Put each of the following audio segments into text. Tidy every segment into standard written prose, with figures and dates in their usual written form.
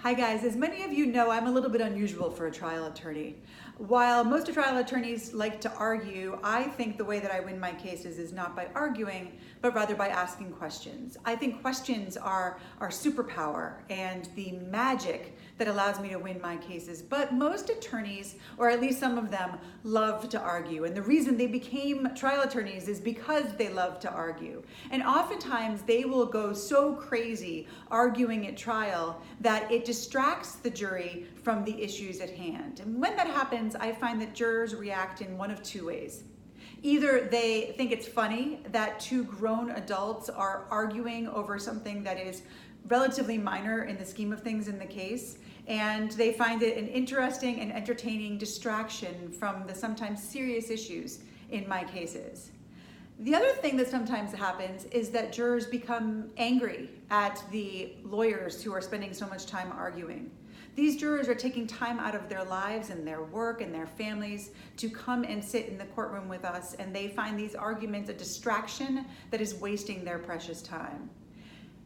Hi guys, as many of you know, I'm a little bit unusual for a trial attorney. While most trial attorneys like to argue, I think the way that I win my cases is not by arguing, but rather by asking questions. I think questions are our superpower and the magic that allows me to win my cases. But most attorneys, or at least some of them, love to argue. And the reason they became trial attorneys is because they love to argue. And oftentimes they will go so crazy arguing at trial that it distracts the jury from the issues at hand. And when that happens, I find that jurors react in one of two ways. Either they think it's funny that two grown adults are arguing over something that is relatively minor in the scheme of things in the case, and they find it an interesting and entertaining distraction from the sometimes serious issues in my cases. The other thing that sometimes happens is that jurors become angry at the lawyers who are spending so much time arguing. These jurors are taking time out of their lives and their work and their families to come and sit in the courtroom with us, and they find these arguments a distraction that is wasting their precious time.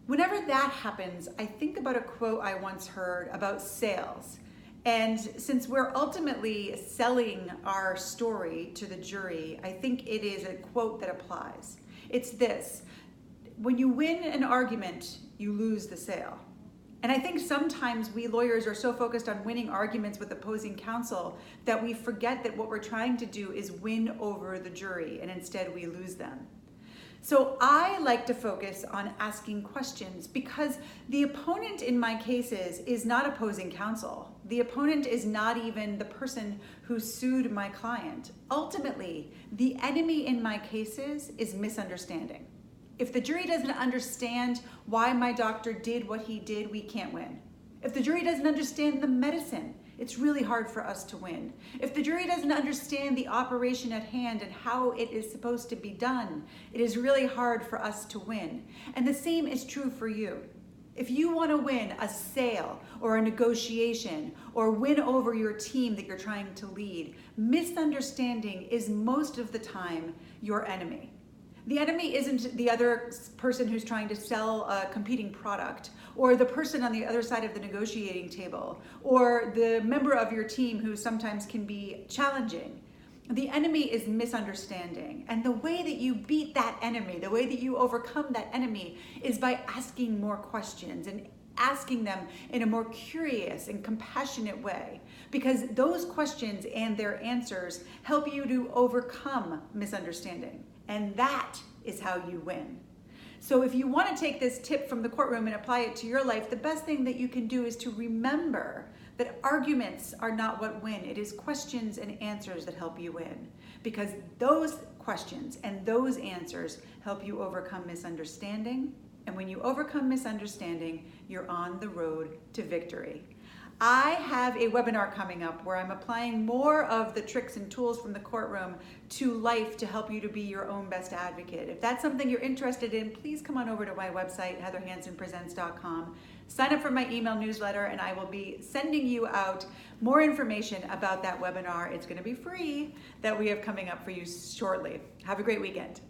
Whenever that happens, I think about a quote I once heard about sales. And since we're ultimately selling our story to the jury, I think it is a quote that applies. It's this: when you win an argument, you lose the sale. And I think sometimes we lawyers are so focused on winning arguments with opposing counsel that we forget that what we're trying to do is win over the jury, and instead we lose them. So I like to focus on asking questions because the opponent in my cases is not opposing counsel. The opponent is not even the person who sued my client. Ultimately, the enemy in my cases is misunderstanding. If the jury doesn't understand why my doctor did what he did, we can't win. If the jury doesn't understand the medicine, it's really hard for us to win. If the jury doesn't understand the operation at hand and how it is supposed to be done, it is really hard for us to win. And the same is true for you. If you want to win a sale or a negotiation or win over your team that you're trying to lead, misunderstanding is most of the time your enemy. The enemy isn't the other person who's trying to sell a competing product, or the person on the other side of the negotiating table, or the member of your team who sometimes can be challenging. The enemy is misunderstanding. And the way that you beat that enemy, the way that you overcome that enemy, is by asking more questions and asking them in a more curious and compassionate way, because those questions and their answers help you to overcome misunderstanding. And that is how you win. So if you want to take this tip from the courtroom and apply it to your life, the best thing that you can do is to remember that arguments are not what win. It is questions and answers that help you win, because those questions and those answers help you overcome misunderstanding. And when you overcome misunderstanding, you're on the road to victory. I have a webinar coming up where I'm applying more of the tricks and tools from the courtroom to life to help you to be your own best advocate. If that's something you're interested in, please come on over to my website, heatherhansonpresents.com. Sign up for my email newsletter, and I will be sending you out more information about that webinar. It's going to be free, that we have coming up for you shortly. Have a great weekend.